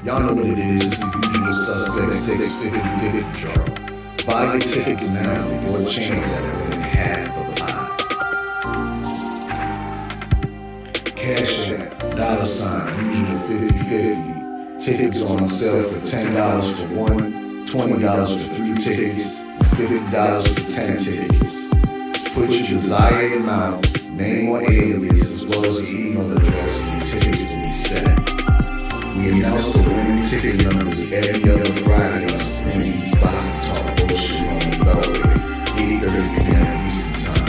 Y'all know what it is, it's the usual suspect 650 jar. Buy your tickets now for a chance at winning half of the line. Cash App, $, usual 50/50. Tickets on sale for $10 for one, $20 for 3 tickets, and $50 for 10 tickets. Put your desired amount, name or alias, as well as the email address, and your tickets will be set. We announce the winning ticket numbers every other Friday on Queen's Boxing Talk Bullshit on the Beltway, 8:30 p.m. Eastern Time.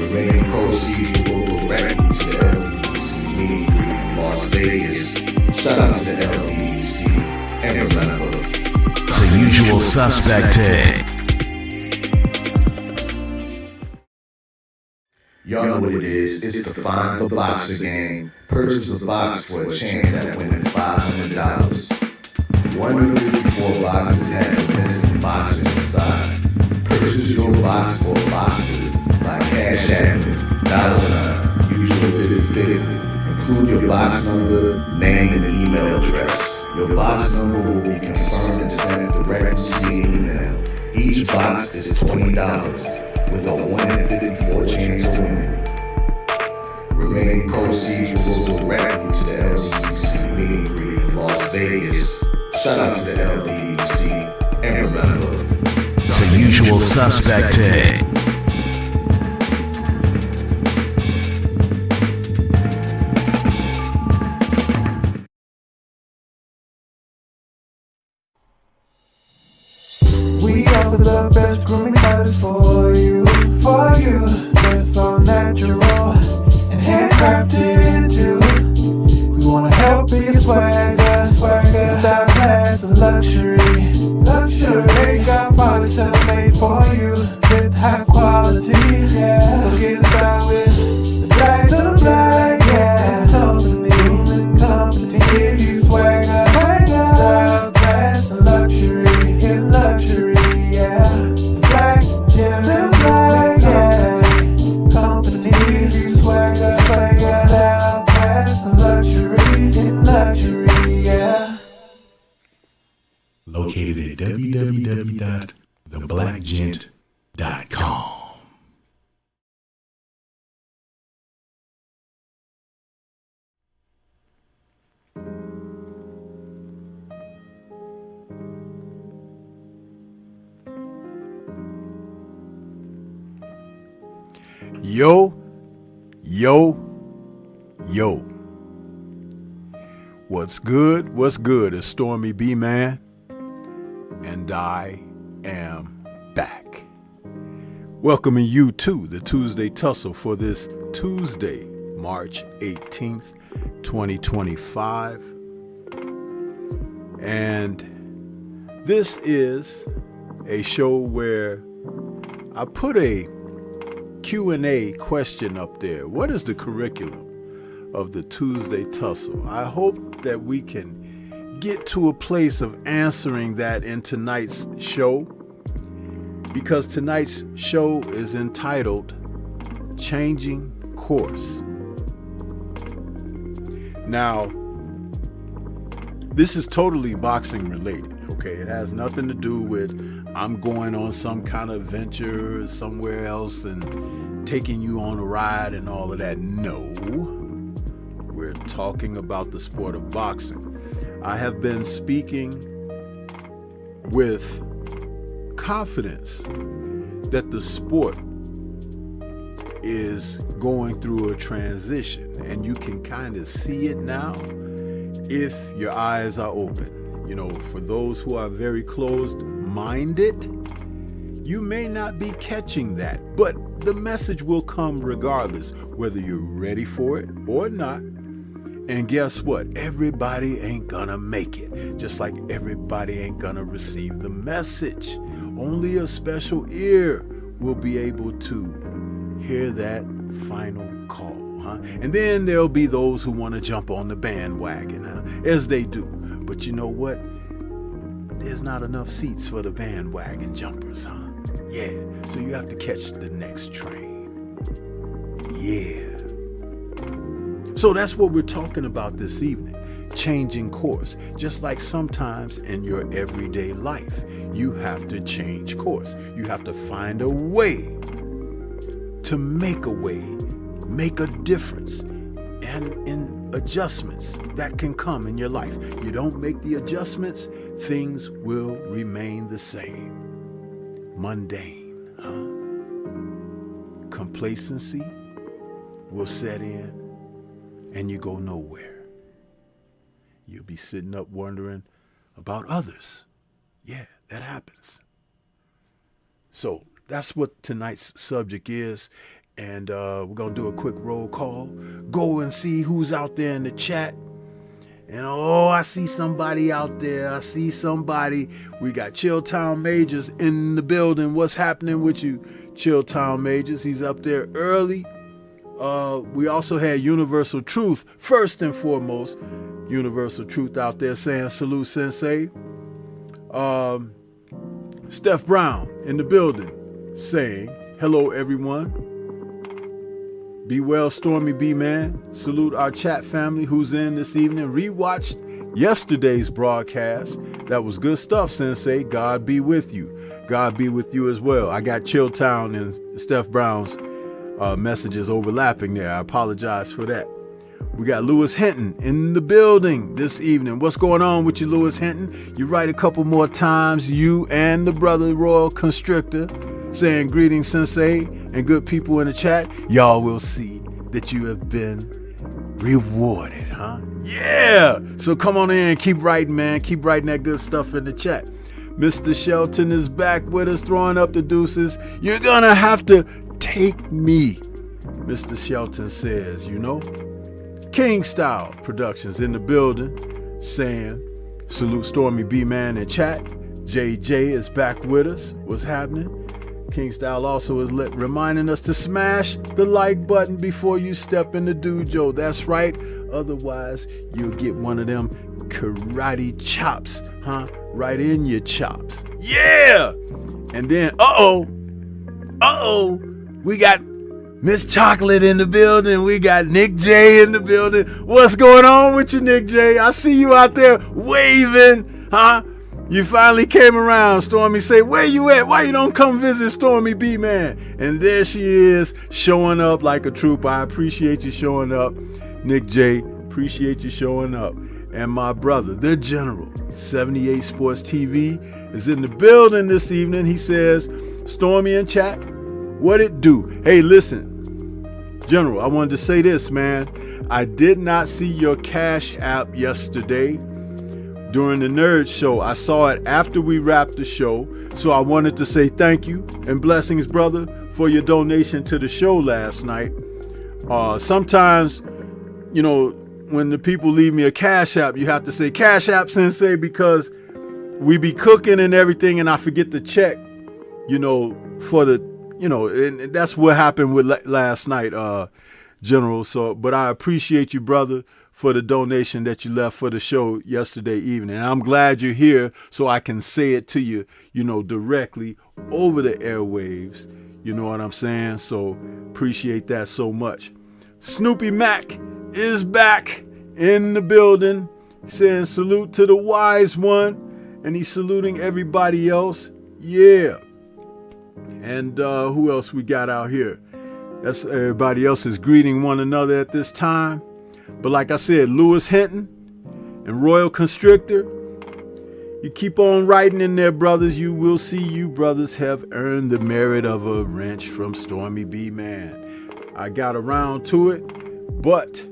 Remaining proceeds will go directly to the LBC meeting group in Las Vegas. Shout out to the LBC and remember, it's a usual suspect tag. Y'all know what it is, it's the Find the Boxer game. Purchase a box for a chance at winning $500. 154 boxes have a missing boxer inside. Purchase your box or boxes by Cash App, $, usual 50/50. Include your box number, name, and email address. Your box number will be confirmed and sent directly to your email. Each box is $20, with a 1 in 54 chance of winning. Remaining proceeds will go directly to the LBC meeting greet in Las Vegas. Shout out to the LBC, and remember, it's a usual suspect tag. We offer the best grooming methods for you. They're so natural and handcrafted too. We wanna help be a swagger, style, class, and luxury. Make our products tailor-made for you with high quality, yeah. So get started with the black, yeah. Company to give you swagger, style, class, and luxury, yeah. Black, yeah. Company to give you swagger, style, class, and luxury, yeah. Located at www.theblackgent.com. Yo. What's good? It's Stormy B Man, and I am back. Welcoming you to the Tuesday Tussle for this Tuesday, March 18th, 2025. And this is a show where I put a Q&A question up there. What is the curriculum of the Tuesday Tussle? I hope that we can get to a place of answering that in tonight's show, because tonight's show is entitled Changing Course. Now, this is totally boxing related, okay? It has nothing to do with I'm going on some kind of venture somewhere else and taking you on a ride and all of that. No, we're talking about the sport of boxing. I have been speaking with confidence that the sport is going through a transition, and you can kind of see it now if your eyes are open. You know, for those who are very closed-minded, you may not be catching that, but the message will come regardless, whether you're ready for it or not. And guess what? Everybody ain't gonna make it, just like everybody ain't gonna receive the message. Only a special ear will be able to hear that final call, huh? And then there'll be those who want to jump on the bandwagon, huh? As they do. But you know what? There's not enough seats for the bandwagon jumpers, huh? Yeah, so you have to catch the next train. Yeah. So that's what we're talking about this evening. changing course. Just like sometimes in your everyday life, you have to change course. You have to find a way to make a difference, and in adjustments that can come in your life. You don't make the adjustments, things will remain the same. Mundane, complacency will set in, and you go nowhere. You'll be sitting up wondering about others. Yeah, that happens. So that's what tonight's subject is. And we're going to do a quick roll call. Go and see who's out there in the chat. And I see somebody out there. I see somebody. We got Chilltown Majors in the building. What's happening with you, Chilltown Majors? He's up there early. We also had Universal Truth, first and foremost. Universal Truth out there saying salute, Sensei. Steph Brown in the building saying hello, everyone. Be well, Stormy B Man. Salute our chat family who's in this evening. Rewatched yesterday's broadcast. That was good stuff, Sensei. God be with you. God be with you as well. I got Chilltown and Steph Brown's messages overlapping there. I apologize for that. We got Lewis Hinton in the building this evening. What's going on with you, Lewis Hinton? You write a couple more times, you and the brother Royal Constrictor, saying greetings, Sensei, and good people in the chat. Y'all will see that you have been rewarded, huh? Yeah! So come on in, keep writing, man. Keep writing that good stuff in the chat. Mr. Shelton is back with us, throwing up the deuces. You're gonna have to take me, Mr. Shelton says, you know. King Style Productions in the building, saying salute Stormy B Man in chat. JJ is back with us. What's happening? King Style also is reminding us to smash the like button before you step in the dojo. That's right. Otherwise, you'll get one of them karate chops, huh? Right in your chops. Yeah! And then, we got Miss Chocolate in the building. We got Nick J in the building. What's going on with you, Nick J? I see you out there waving, huh? You finally came around. Stormy say, where you at? Why you don't come visit Stormy B Man? And there she is, showing up like a trooper. I appreciate you showing up, Nick J. Appreciate you showing up. And my brother, the General, 78 Sports TV, is in the building this evening. He says, Stormy in chat, what it do? Hey, listen, General, I wanted to say this, man. I did not see your Cash App yesterday during the Nerd Show. I saw it after we wrapped the show. So I wanted to say thank you and blessings, brother, for your donation to the show last night. Sometimes, you know, when the people leave me a Cash App, you have to say Cash App, Sensei, because we be cooking and everything and I forget to check, you know, for the, you know, and that's what happened with last night, General. So, but I appreciate you, brother, for the donation that you left for the show yesterday evening. And I'm glad you're here so I can say it to you, you know, directly over the airwaves. You know what I'm saying? So appreciate that so much. Snoopy Mac is back in the building, saying salute to the wise one, and he's saluting everybody else. Yeah. And who else we got out here? That's everybody else is greeting one another at this time. But like I said, Lewis Hinton and Royal Constrictor, you keep on writing in there, brothers. You will see you brothers have earned the merit of a wrench from Stormy B Man. I got around to it, but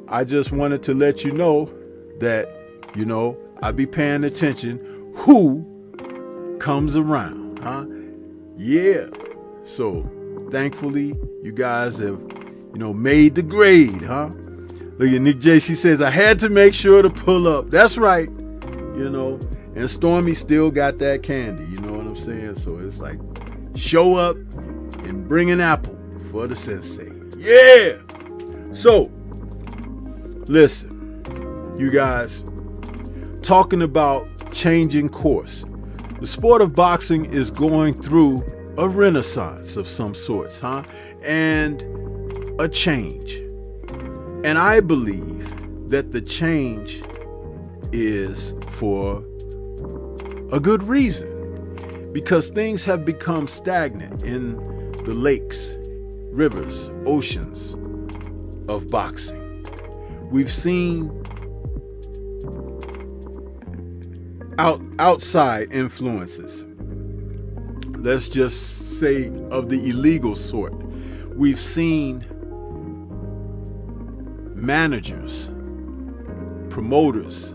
I just wanted to let you know that, you know, I be paying attention who comes around, huh? Yeah. So thankfully, you guys have, you know, made the grade, huh? Look at Nick J. She says, I had to make sure to pull up. That's right. You know, and Stormy still got that candy. You know what I'm saying? So it's like, show up and bring an apple for the sensei. Yeah. So, listen, you guys, talking about changing course. The sport of boxing is going through a renaissance of some sorts, huh? And a change. And I believe that the change is for a good reason, because things have become stagnant in the lakes, rivers, oceans of boxing. We've seen outside influences, let's just say of the illegal sort. We've seen managers, promoters,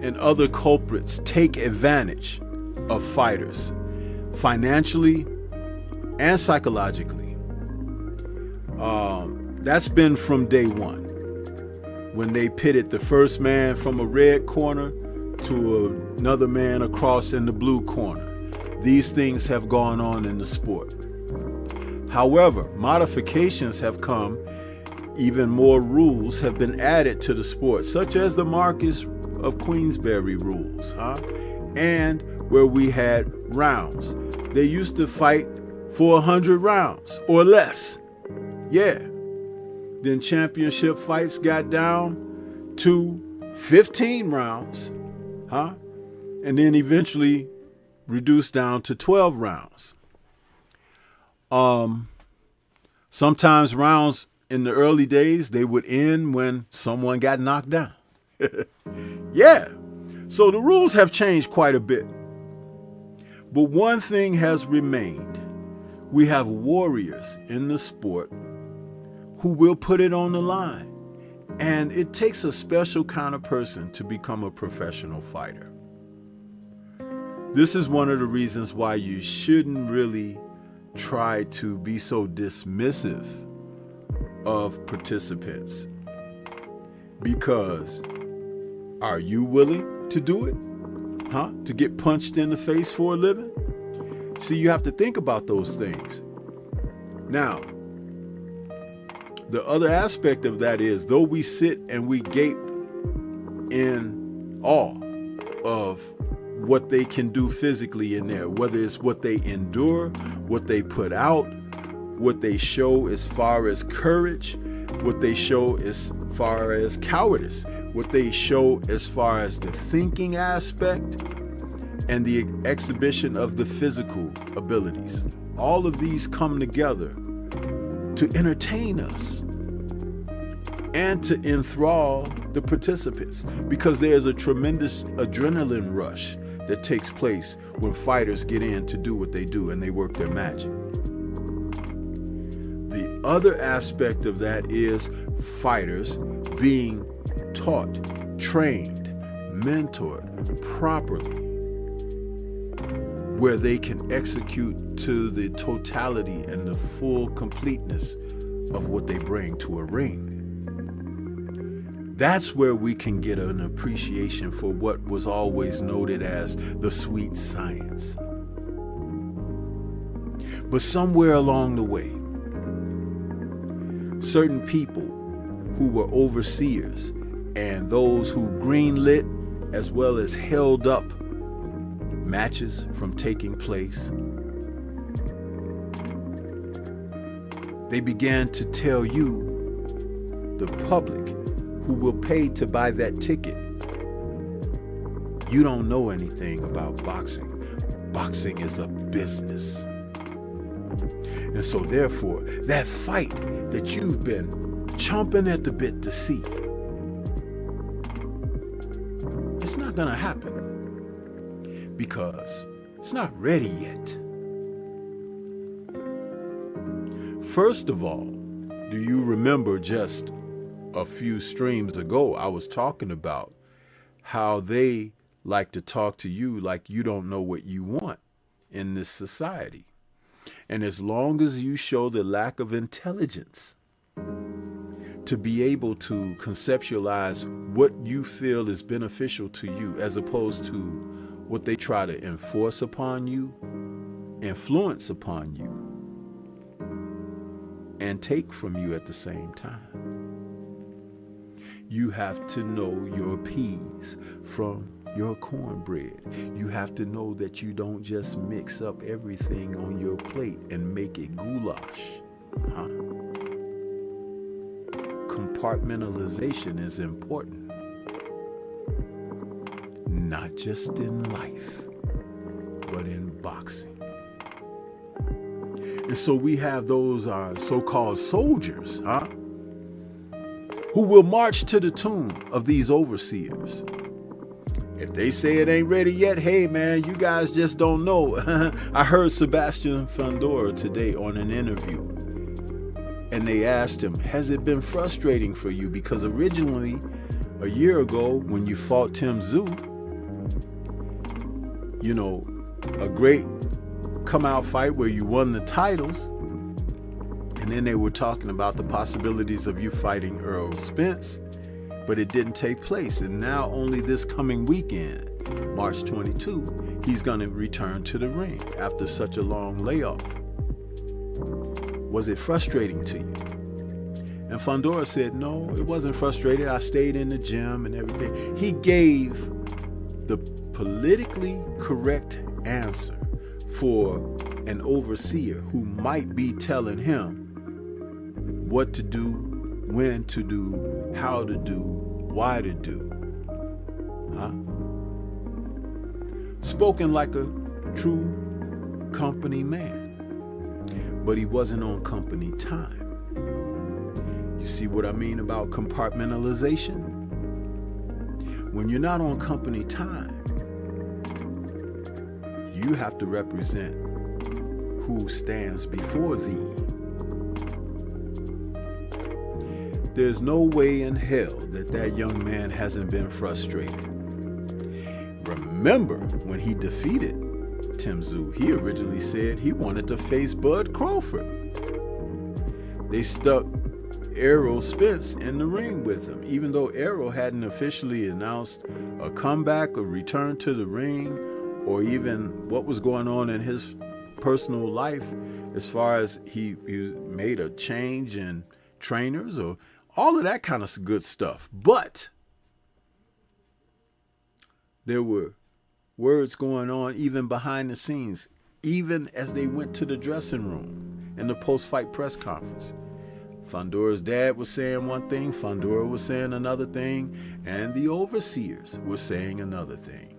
and other culprits take advantage of fighters financially and psychologically. That's been from day one, when they pitted the first man from a red corner to another man across in the blue corner. These things have gone on in the sport. However, modifications have come. Even more rules have been added to the sport, such as the Marquess of Queensberry rules, and where we had rounds. They used to fight for 100 rounds or less. Yeah. Then championship fights got down to 15 rounds, and then eventually reduced down to 12 rounds. Sometimes rounds in the early days, they would end when someone got knocked down. Yeah. So the rules have changed quite a bit. But one thing has remained. We have warriors in the sport who will put it on the line. And it takes a special kind of person to become a professional fighter. This is one of the reasons why you shouldn't really try to be so dismissive of participants. Because are you willing to do it? To get punched in the face for a living? See, you have to think about those things. Now, the other aspect of that is, though we sit and we gape in awe of what they can do physically in there, whether it's what they endure, what they put out, what they show as far as courage, what they show as far as cowardice, what they show as far as the thinking aspect, and the exhibition of the physical abilities. All of these come together to entertain us and to enthrall the participants, because there's a tremendous adrenaline rush that takes place when fighters get in to do what they do and they work their magic. The other aspect of that is fighters being taught, trained, mentored properly, where they can execute to the totality and the full completeness of what they bring to a ring. That's where we can get an appreciation for what was always noted as the sweet science. But somewhere along the way, certain people who were overseers and those who greenlit as well as held up matches from taking place, they began to tell you, the public, who will pay to buy that ticket, you don't know anything about boxing. Boxing is a business. And so therefore, that fight that you've been chomping at the bit to see, it's not gonna happen because it's not ready yet. First of all, do you remember just a few streams ago, I was talking about how they like to talk to you like you don't know what you want in this society. And as long as you show the lack of intelligence to be able to conceptualize what you feel is beneficial to you, as opposed to what they try to enforce upon you, influence upon you, and take from you at the same time. You have to know your peas from your cornbread. You have to know that you don't just mix up everything on your plate and make it goulash. compartmentalization is important. Not just in life, but in boxing. And so we have those so-called soldiers, who will march to the tune of these overseers. If they say it ain't ready yet, hey man, you guys just don't know. I heard Sebastian Fundora today on an interview, and they asked him, has it been frustrating for you? Because originally, a year ago, when you fought Tim Tszyu, you know, a great come-out fight where you won the titles, and then they were talking about the possibilities of you fighting Errol Spence, but it didn't take place. And now only this coming weekend, March 22, he's going to return to the ring after such a long layoff. Was it frustrating to you? And Fundora said, no, it wasn't frustrating. I stayed in the gym and everything. He gave the politically correct answer for an overseer who might be telling him what to do, when to do, how to do, why to do. Spoken like a true company man, but he wasn't on company time. You see what I mean about compartmentalization? When you're not on company time, you have to represent who stands before thee. There's no way in hell that young man hasn't been frustrated. Remember, when he defeated Tim Tszyu, he originally said he wanted to face Bud Crawford. They stuck Errol Spence in the ring with him, even though Errol hadn't officially announced a comeback or return to the ring, or even what was going on in his personal life as far as he made a change in trainers or all of that kind of good stuff. But there were words going on even behind the scenes, even as they went to the dressing room in the post-fight press conference. Fundora's dad was saying one thing, Fundora was saying another thing, and the overseers were saying another thing.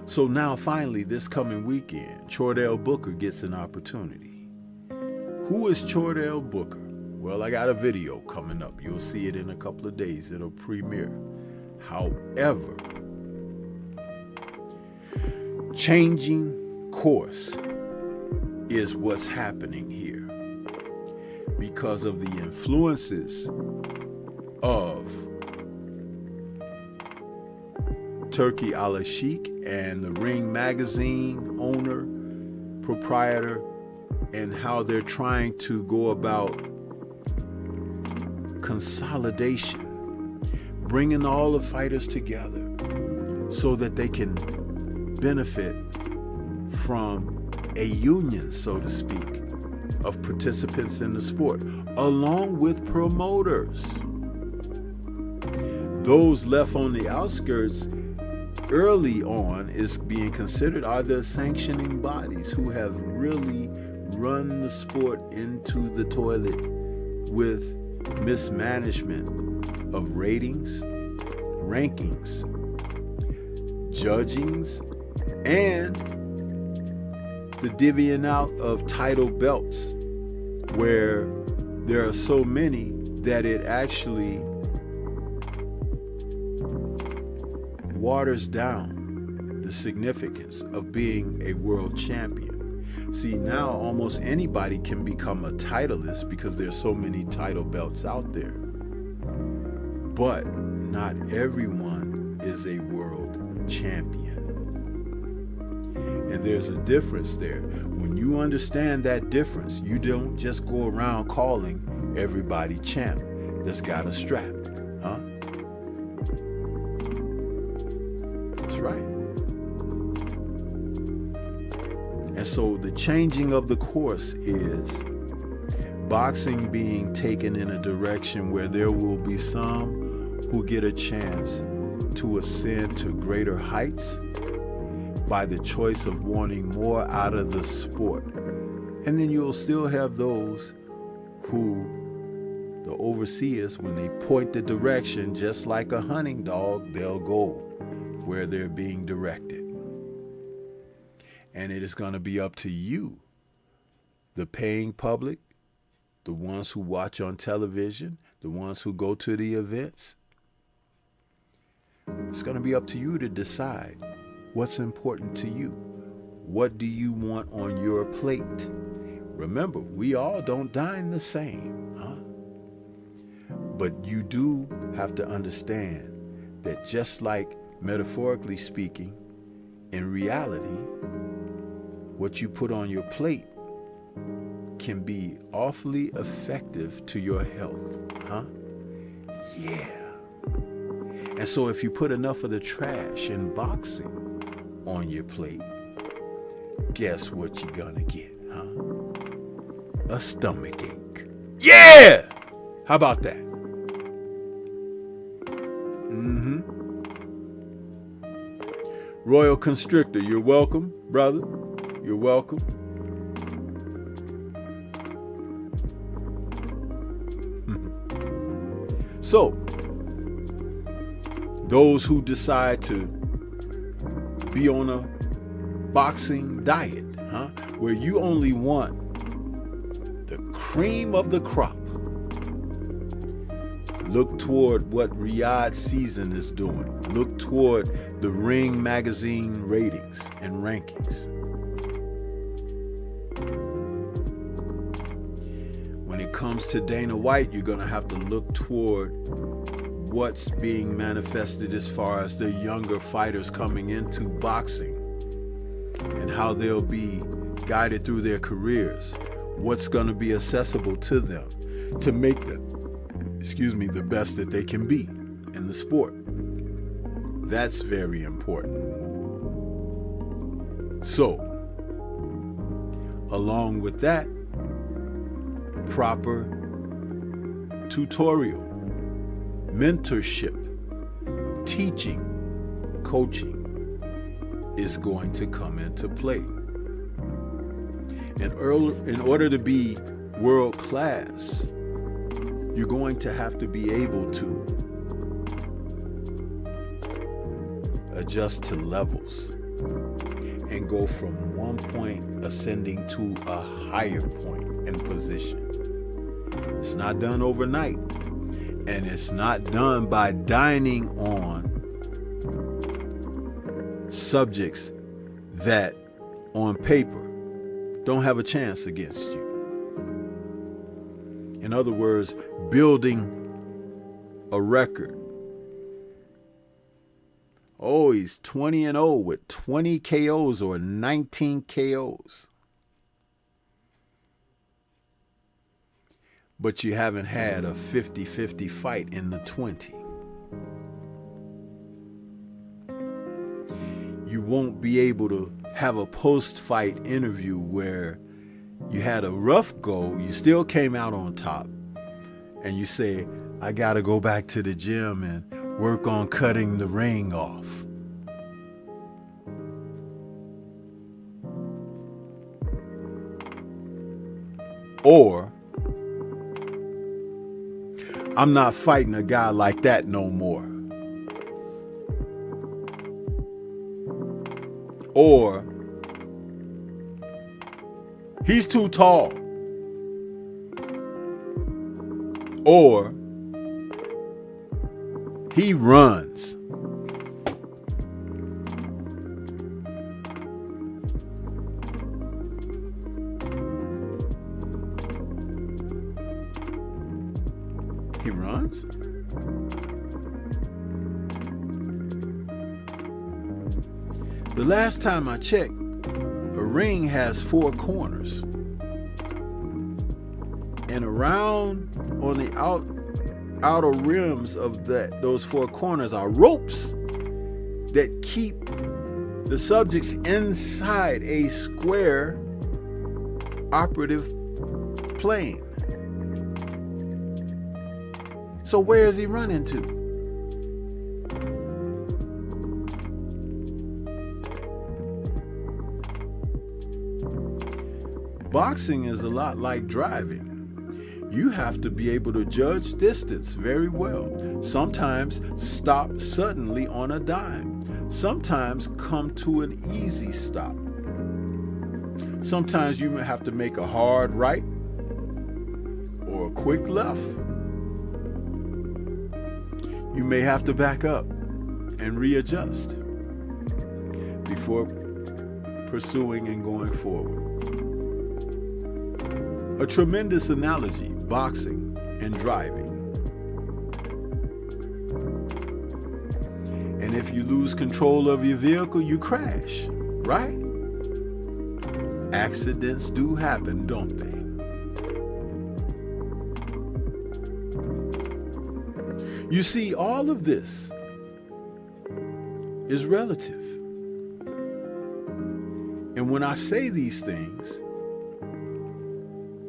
So now finally this coming weekend, Chordell Booker gets an opportunity. Who is Chordell Booker? Well, I got a video coming up. You'll see it in a couple of days. It'll premiere. However, changing course is what's happening here because of the influences of Turki Al-Sheikh and the Ring magazine owner, proprietor, and how they're trying to go about consolidation, bringing all the fighters together so that they can benefit from a union, so to speak, of participants in the sport, along with promoters. Those left on the outskirts early on is being considered are the sanctioning bodies who have really run the sport into the toilet with mismanagement of ratings, rankings, judgings, and the divvying out of title belts, where there are so many that it actually waters down the significance of being a world champion. See, now almost anybody can become a titleist because there's so many title belts out there. But not everyone is a world champion. And there's a difference there. When you understand that difference, you don't just go around calling everybody champ that's got a strap, huh? That's right. And so the changing of the course is boxing being taken in a direction where there will be some who get a chance to ascend to greater heights by the choice of wanting more out of the sport. And then you'll still have those who The overseers, when they point the direction, just like a hunting dog, they'll go where they're being directed. And it is going to be up to you, the paying public, the ones who watch on television, the ones who go to the events. It's going to be up to you to decide what's important to you. What do you want on your plate? Remember, we all don't dine the same, huh? But you do have to understand that just like metaphorically speaking, in reality, what you put on your plate can be awfully effective to your health, huh? Yeah. And so if you put enough of the trash in boxing on your plate, guess what you're gonna get, huh? A stomach ache. Yeah! How about that? Royal Constrictor, you're welcome, brother. You're welcome. So, those who decide to be on a boxing diet, huh, where you only want the cream of the crop, look toward what Riyadh Season is doing. Look toward the Ring magazine ratings and rankings. When it comes to Dana White, you're going to have to look toward what's being manifested as far as the younger fighters coming into boxing and how they'll be guided through their careers. What's going to be accessible to them to make them, the best that they can be in the sport. That's very important. So, along with that, proper tutorial, mentorship, teaching, coaching is going to come into play. In order to be world class, you're going to have to be able to adjust to levels and go from one point ascending to a higher point in position. It's not done overnight, and it's not done by dining on subjects that on paper don't have a chance against you. In other words, building a record. Oh, he's 20-0 with 20 KOs or 19 KOs. But you haven't had a 50-50 fight in the 20. You won't be able to have a post-fight interview where you had a rough go, you still came out on top, and you say, I gotta go back to the gym and work on cutting the ring off. Or, I'm not fighting a guy like that no more. Or, he's too tall. Or, he runs. He runs? The last time I checked, a ring has 4 corners. And around on the outer rims of those 4 corners are ropes that keep the subjects inside a square operative plane. So where is he running to? Boxing is a lot like driving. You have to be able to judge distance very well. Sometimes stop suddenly on a dime. Sometimes come to an easy stop. Sometimes you may have to make a hard right or a quick left. You may have to back up and readjust before pursuing and going forward. A tremendous analogy, boxing and driving. And if you lose control of your vehicle, you crash, right? Accidents do happen, don't they? You see, all of this is relative. And when I say these things,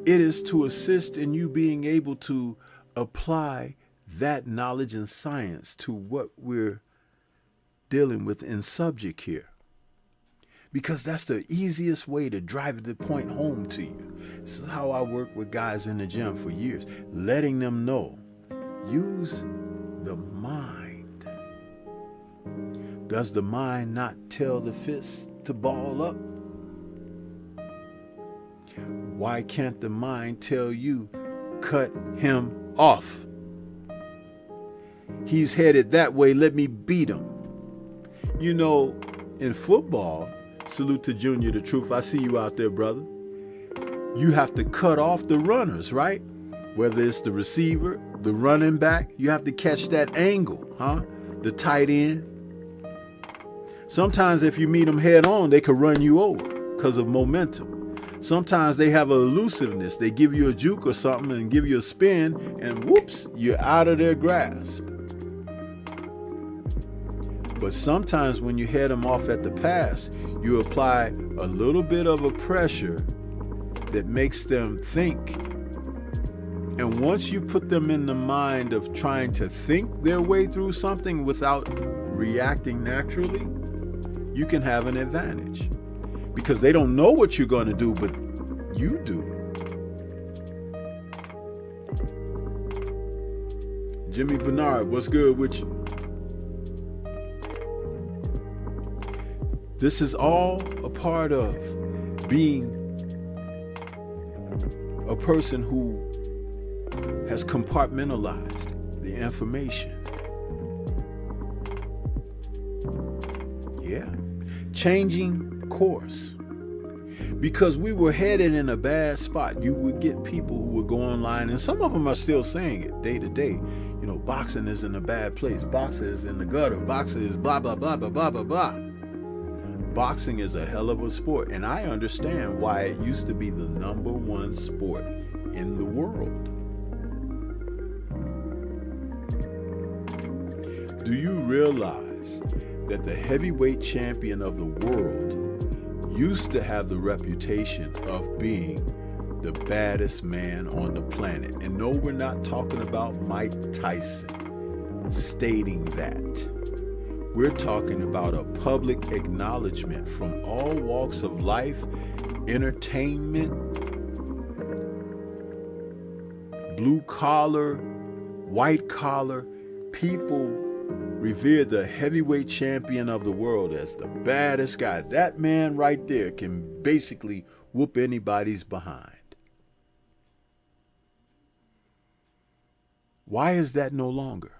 it is to assist in you being able to apply that knowledge and science to what we're dealing with in subject here. Because that's the easiest way to drive the point home to you. This is how I work with guys in the gym for years, letting them know, use the mind. Does the mind not tell the fist to ball up? Why can't the mind tell you, cut him off? He's headed that way, let me beat him. You know, in football, salute to Junior the Truth, I see you out there, brother. You have to cut off the runners, right? Whether it's the receiver, the running back, you have to catch that angle, the tight end. Sometimes if you meet them head on, they could run you over because of momentum. Sometimes they have an elusiveness. They give you a juke or something and give you a spin, and whoops, you're out of their grasp. But sometimes when you head them off at the pass, you apply a little bit of a pressure that makes them think. And once you put them in the mind of trying to think their way through something without reacting naturally, you can have an advantage. Because they don't know what you're going to do, but you do. Jimmy Bernard, what's good with you? This is all a part of being a person who has compartmentalized the information. Yeah. Changing course. Because we were headed in a bad spot. You would get people who would go online, and some of them are still saying it day to day. You know, boxing is in a bad place. Boxing is in the gutter. Boxing is blah, blah, blah, blah, blah, blah, blah. Boxing is a hell of a sport, and I understand why it used to be the #1 sport in the world. Do you realize that the heavyweight champion of the world used to have the reputation of being the baddest man on the planet? And no, we're not talking about Mike Tyson stating that. We're talking about a public acknowledgement from all walks of life, entertainment, blue collar, white collar. People revere the heavyweight champion of the world as the baddest guy. That man right there can basically whoop anybody's behind. Why is that no longer?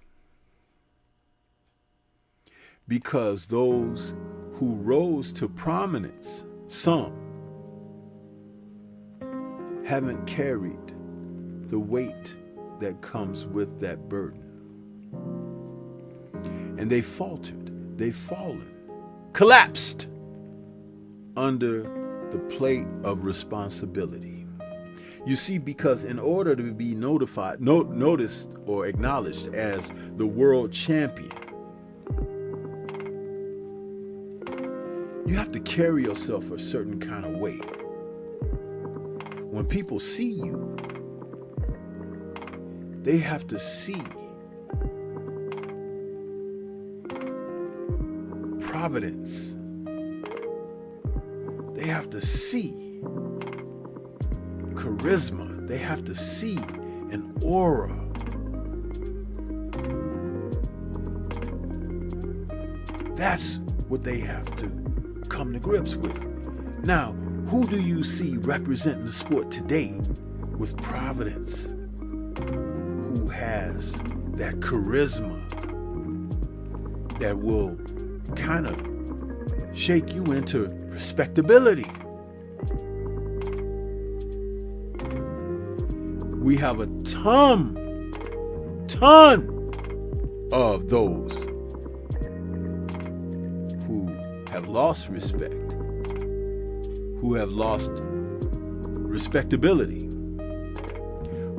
Because those who rose to prominence, some, haven't carried the weight that comes with that burden. And they faltered, they've fallen, collapsed under the plate of responsibility. You see, because in order to be noticed or acknowledged as the world champion, you have to carry yourself a certain kind of way. When people see you, they have to see providence. They have to see charisma. They have to see an aura. That's what they have to come to grips with. Now, who do you see representing the sport today with Providence? Who has that charisma that will kind of shake you into respectability? We have a ton of those who have lost respect, who have lost respectability,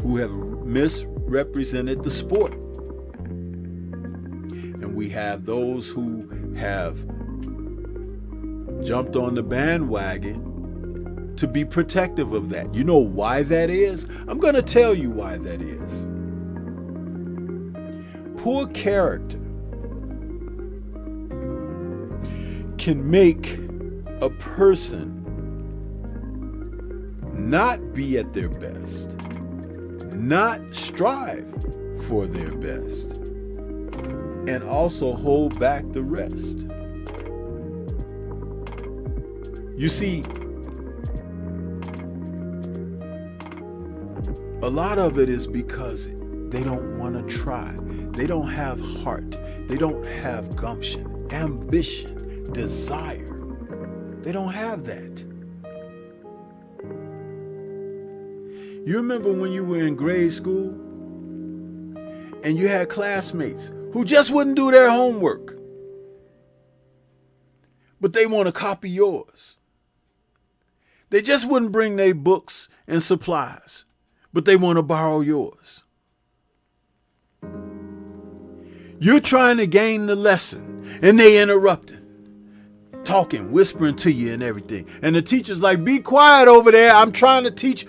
who have misrepresented the sport. And we have those who have jumped on the bandwagon to be protective of that. You know why that is? I'm going to tell you why that is. Poor character can make a person not be at their best, not strive for their best, and also hold back the rest. You see, a lot of it is because they don't want to try. They don't have heart. They don't have gumption, ambition, desire. They don't have that. You remember when you were in grade school and you had classmates who just wouldn't do their homework, but they want to copy yours. They just wouldn't bring their books and supplies, but they want to borrow yours. You're trying to gain the lesson and they interrupting, talking, whispering to you and everything. And the teacher's like, be quiet over there. I'm trying to teach,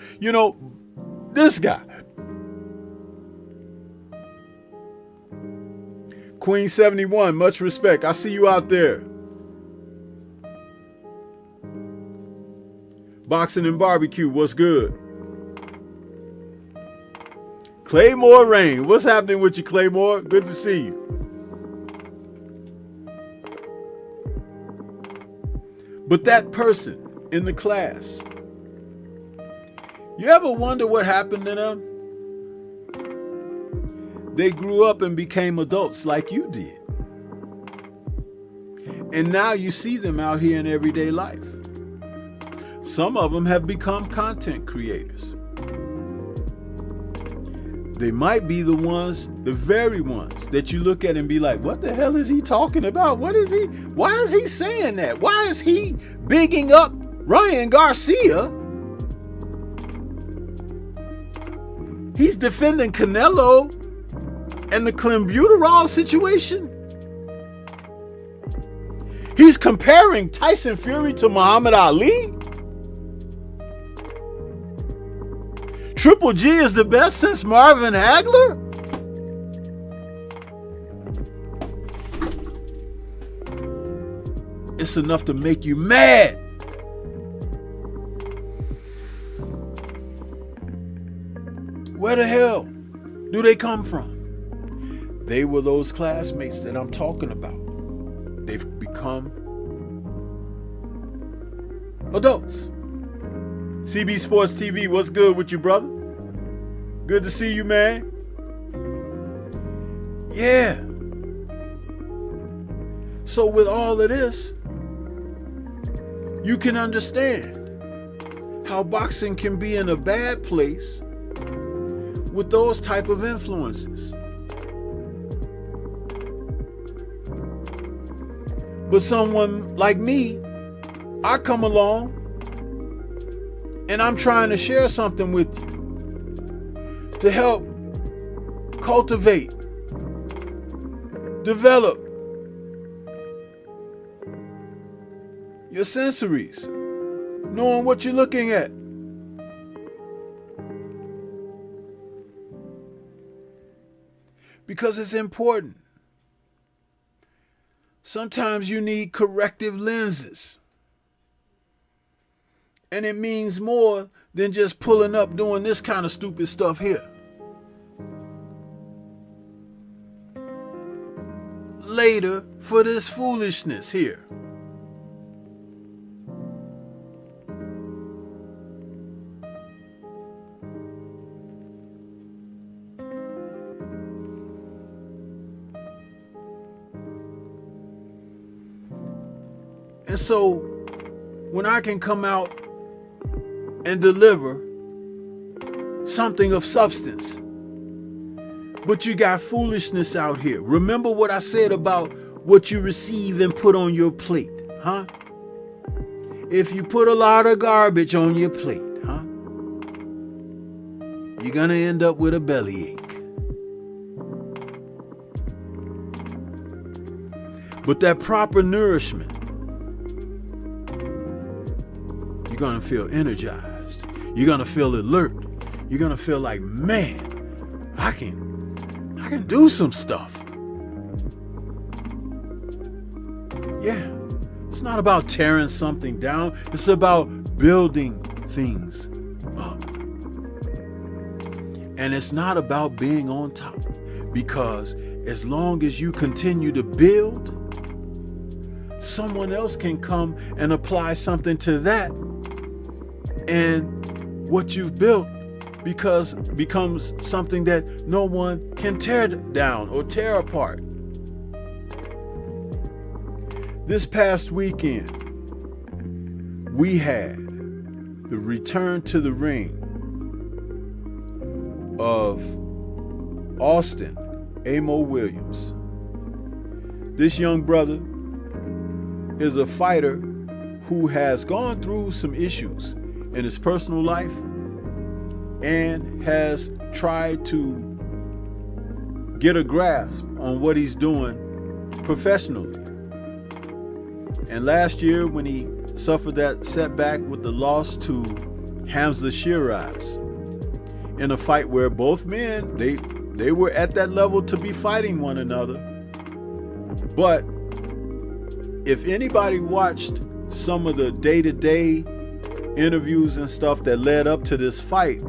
this guy. Queen 71, much respect. I see you out there. Boxing and barbecue, what's good? Claymore Rain, what's happening with you, Claymore? Good to see you. But that person in the class, you ever wonder what happened to them? They grew up and became adults like you did. And now you see them out here in everyday life. Some of them have become content creators. They might be the very ones that you look at and be like, what the hell is he talking about? Why is he saying that? Why is he bigging up Ryan Garcia? He's defending Canelo and the clenbuterol situation. He's comparing Tyson Fury to Muhammad Ali. Triple G is the best since Marvin Hagler? It's enough to make you mad. Where the hell do they come from? They were those classmates that I'm talking about. They've become adults. CB Sports TV, what's good with you, brother? Good to see you, man. Yeah. So with all of this, you can understand how boxing can be in a bad place with those type of influences. But someone like me, I come along and I'm trying to share something with you to help cultivate, develop your sensories, knowing what you're looking at. Because it's important. Sometimes you need corrective lenses. And it means more than just pulling up doing this kind of stupid stuff here. later for this foolishness here. And so when I can come out and deliver something of substance, but you got foolishness out here. Remember what I said about what you receive and put on your plate, huh? If you put a lot of garbage on your plate, huh? You're gonna end up with a bellyache. But that proper nourishment, you're gonna feel energized. You're gonna feel alert. You're gonna feel like, man, I can do some stuff. Yeah, it's not about tearing something down. It's about building things up. And it's not about being on top, because as long as you continue to build, someone else can come and apply something to that, and what you've built becomes something that no one can tear down or tear apart. This past weekend, we had the return to the ring of Austin Amo Williams. This young brother is a fighter who has gone through some issues in his personal life and has tried to get a grasp on what he's doing professionally. And last year, when he suffered that setback with the loss to Hamza Shiraz in a fight where both men, they were at that level to be fighting one another. But if anybody watched some of the day-to-day interviews and stuff that led up to this fight,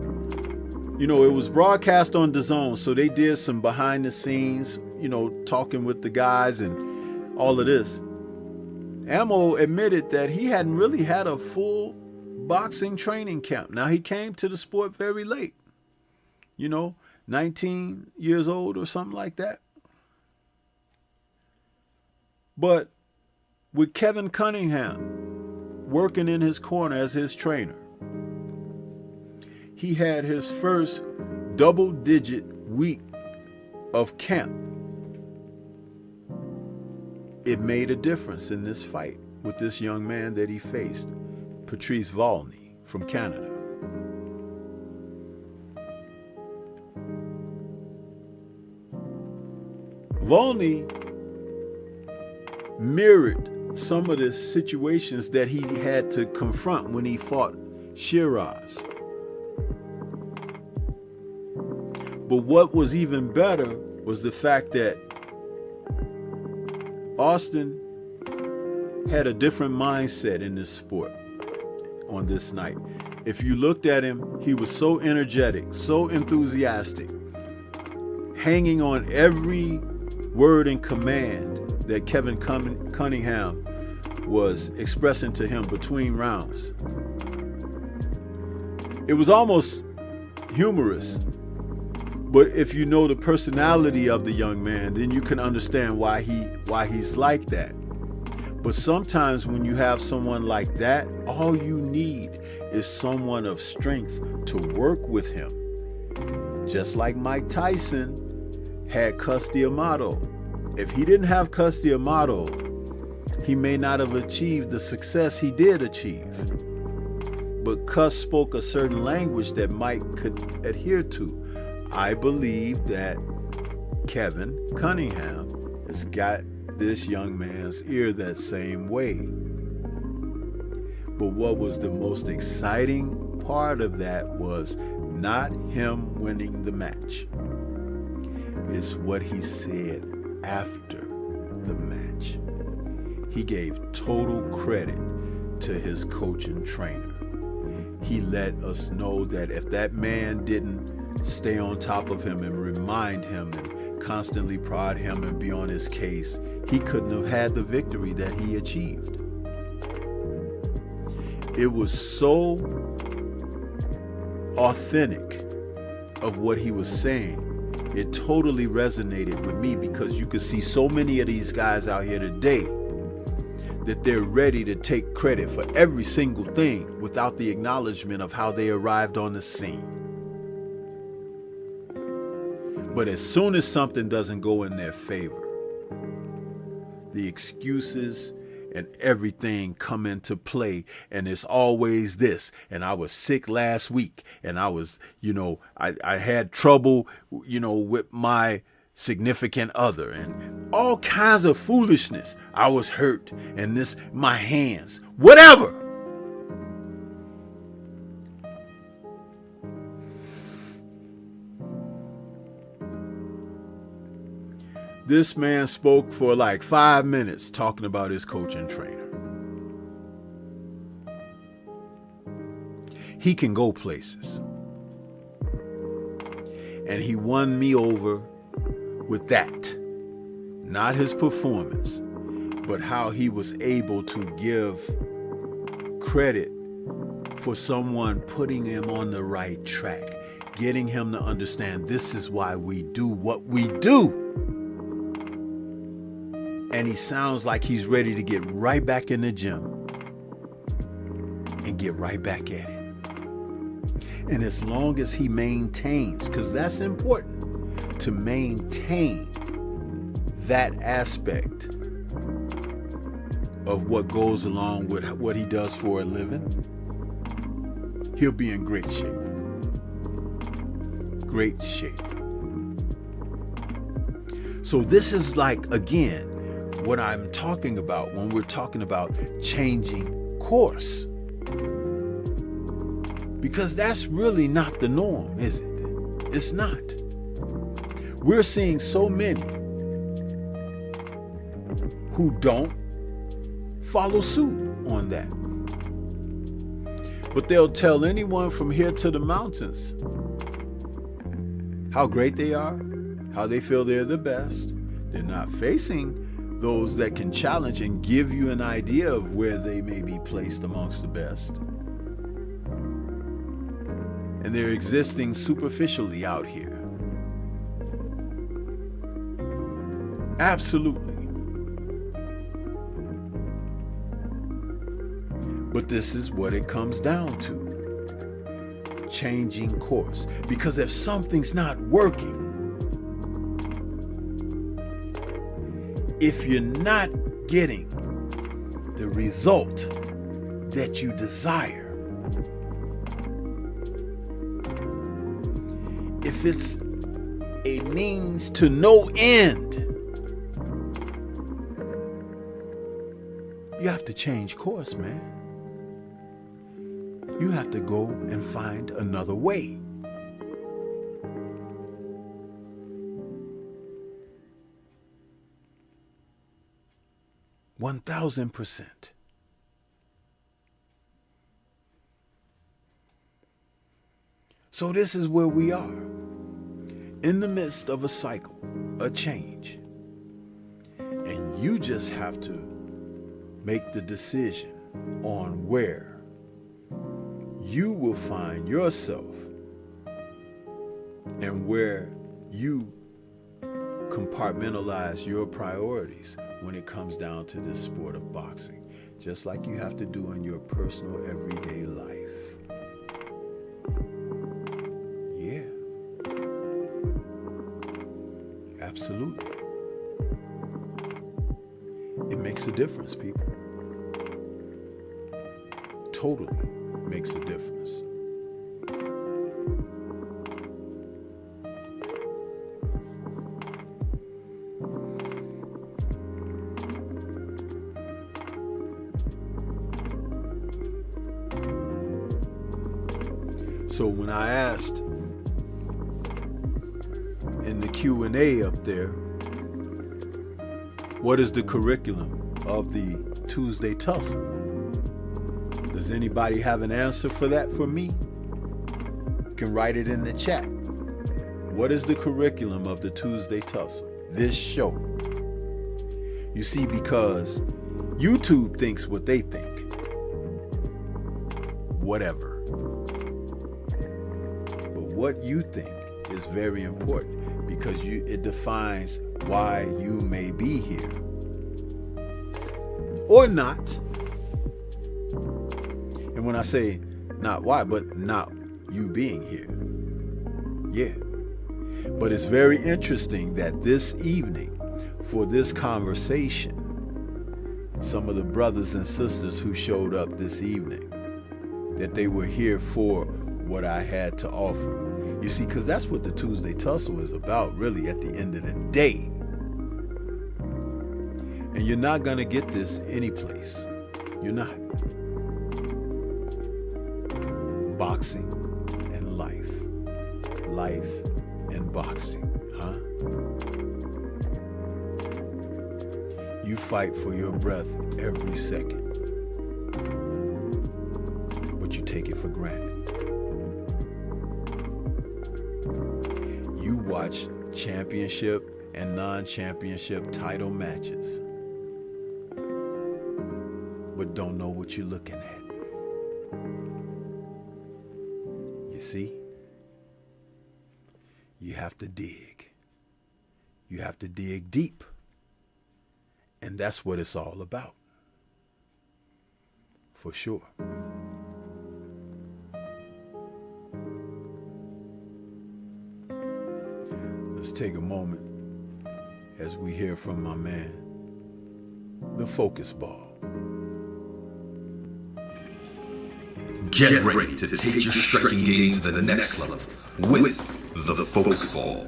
you know, it was broadcast on DAZN, so they did some behind the scenes, you know, talking with the guys and all of this. Amo admitted that he hadn't really had a full boxing training camp. Now, he came to the sport very late, you know, 19 years old or something like that. But with Kevin Cunningham working in his corner as his trainer, he had his first double-digit week of camp. It made a difference in this fight with this young man that he faced, Patrice Volney from Canada. Volney mirrored some of the situations that he had to confront when he fought Shiraz. But what was even better was the fact that Austin had a different mindset in this sport on this night. If you looked at him, he was so energetic, so enthusiastic, hanging on every word and command that Kevin Cunningham was expressing to him between rounds. It was almost humorous. But if you know the personality of the young man, then you can understand why he's like that. But sometimes when you have someone like that, all you need is someone of strength to work with him. Just like Mike Tyson had Cus D'Amato. If he didn't have Cus D'Amato, he may not have achieved the success he did achieve. But Cus spoke a certain language that Mike could adhere to. I believe that Kevin Cunningham has got this young man's ear that same way. But what was the most exciting part of that was not him winning the match. It's what he said after the match. He gave total credit to his coach and trainer. He let us know that if that man didn't stay on top of him and remind him and constantly prod him and be on his case, he couldn't have had the victory that he achieved. It was so authentic of what he was saying. It totally resonated with me, because you could see so many of these guys out here today that they're ready to take credit for every single thing without the acknowledgement of how they arrived on the scene. But as soon as something doesn't go in their favor, the excuses and everything come into play, and it's always this, and I was sick last week, and I was, I had trouble, with my significant other, and all kinds of foolishness. I was hurt, and this, my hands, whatever. This man spoke for like 5 minutes talking about his coach and trainer. He can go places. And he won me over with that. Not his performance, but how he was able to give credit for someone putting him on the right track, getting him to understand this is why we do what we do. And he sounds like he's ready to get right back in the gym and get right back at it. And as long as he maintains, because that's important, to maintain that aspect of what goes along with what he does for a living, he'll be in great shape. Great shape. So this is like, again, what I'm talking about when we're talking about changing course. Because that's really not the norm, is it? It's not. We're seeing so many who don't follow suit on that. But they'll tell anyone from here to the mountains how great they are, how they feel they're the best. They're not facing those that can challenge and give you an idea of where they may be placed amongst the best. And they're existing superficially out here. Absolutely. But this is what it comes down to. Changing course. Because if something's not working, if you're not getting the result that you desire, if it's a means to no end, you have to change course, man. You have to go and find another way. %1,000%. So this is where we are, in the midst of a cycle, a change. And you just have to make the decision on where you will find yourself and where you compartmentalize your priorities when it comes down to this sport of boxing, just like you have to do in your personal everyday life. Yeah. Absolutely. It makes a difference, people. Totally makes a difference. So when I asked in the Q&A up there, what is the curriculum of the Tuesday Tussle? Does anybody have an answer for that for me? You can write it in the chat. What is the curriculum of the Tuesday Tussle? This show. You see, because YouTube thinks what they think. Whatever. But what you think is very important, because it defines why you may be here. Or not. And when I say not why, but not you being here. Yeah. But it's very interesting that this evening, for this conversation, some of the brothers and sisters who showed up this evening, that they were here for what I had to offer. You see, because that's what the Tuesday Tussle is about, really, at the end of the day. And you're not going to get this anyplace. You're not. Boxing and life. Life and boxing, huh? You fight for your breath every second, but you take it for granted. You watch championship and non-championship title matches, but don't know what you're looking at. You see? You have to dig. You have to dig deep. And that's what it's all about. For sure. Let's take a moment as we hear from my man, the focus ball. Get ready to take your striking game to the next level with the focus ball.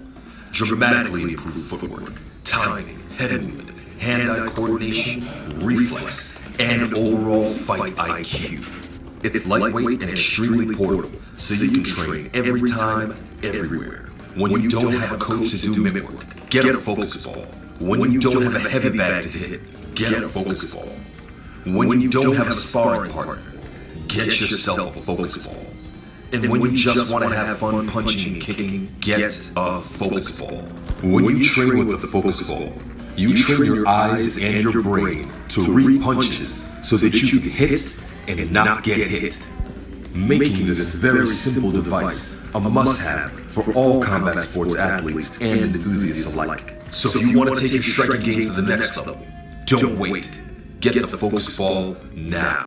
Dramatically improved footwork, timing, head movement, hand-eye coordination, reflex, and overall fight IQ. It's lightweight and extremely portable, so you can train every time, everywhere. When you don't have a coach to do mimic work, get a focus ball. When you don't have a heavy bag to hit, get a focus ball. When you don't have a sparring partner, get yourself a focus ball. And when you just want to have fun punching and kicking, get a focus ball. When you train with the focus ball, you train your eyes and your brain to read punches so that you can hit and not get hit, making this very simple device a must-have for all combat sports athletes and enthusiasts alike. So if you want to take your striking game to the next level, don't wait. Get the focus ball now.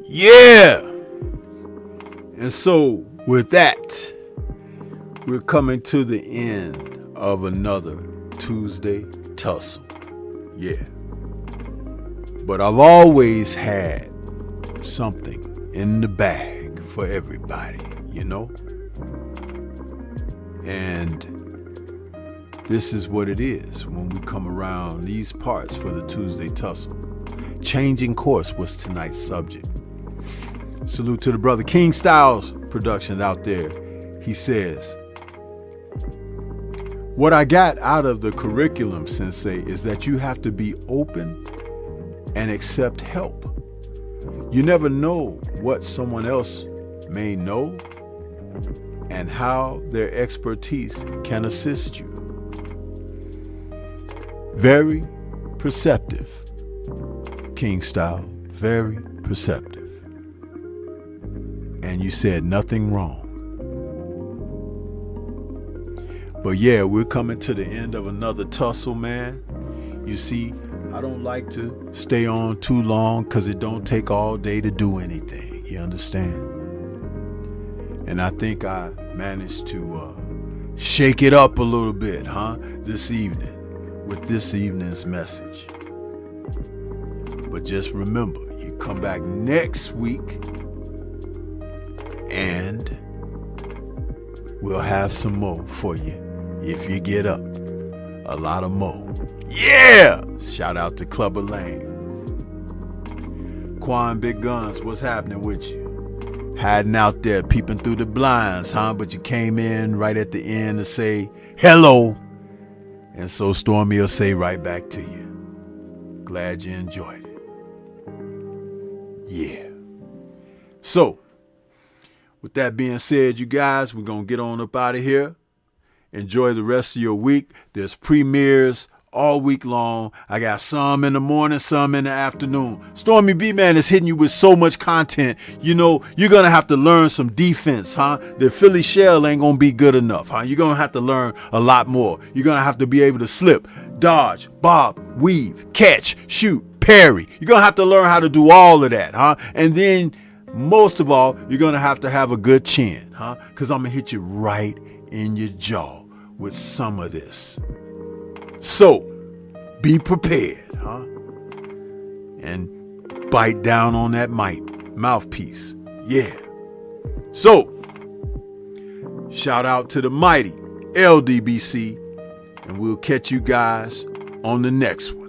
Yeah. And so with that, we're coming to the end of another Tuesday Tussle. Yeah. But I've always had something in the bag for everybody, you know? And this is what it is when we come around these parts for the Tuesday Tussle. Changing course was tonight's subject. Salute to the brother King Styles Productions out there. He says, what I got out of the curriculum, Sensei, is that you have to be open and accept help. You never know what someone else may know and how their expertise can assist you. Very perceptive, King Style, very perceptive. And you said nothing wrong. But yeah, we're coming to the end of another tussle, man. You see, I don't like to stay on too long because it don't take all day to do anything. You understand? And I think I managed to shake it up a little bit, this evening with this evening's message. But just remember, you come back next week and we'll have some more for you if you get up. A lot of more. Yeah! Shout out to Clubber Lane. Quan Big Guns, what's happening with you? Hiding out there, peeping through the blinds, But you came in right at the end to say hello. And so Stormy will say right back to you. Glad you enjoyed it. Yeah. So, with that being said, you guys, we're going to get on up out of here. Enjoy the rest of your week. There's premieres all week long. I got some in the morning, some in the afternoon. Stormy B-Man is hitting you with so much content. You know, you're going to have to learn some defense, The Philly shell ain't going to be good enough, You're going to have to learn a lot more. You're going to have to be able to slip, dodge, bob, weave, catch, shoot, parry. You're going to have to learn how to do all of that, And then, most of all, you're going to have a good chin, Because I'm going to hit you right in your jaw with some of this. So, be prepared, And bite down on that mouthpiece. Yeah. So, shout out to the mighty LDBC, and we'll catch you guys on the next one.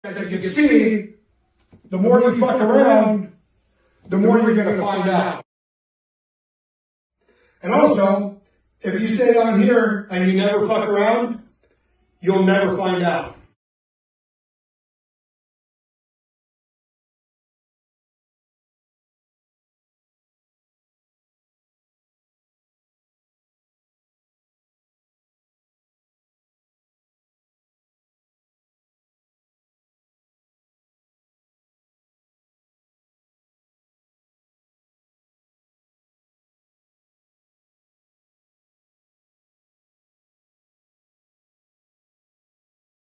As you can see, the more you fuck around, the more you're going to find out. And also, if you stay down here and you never fuck around, you'll never find out.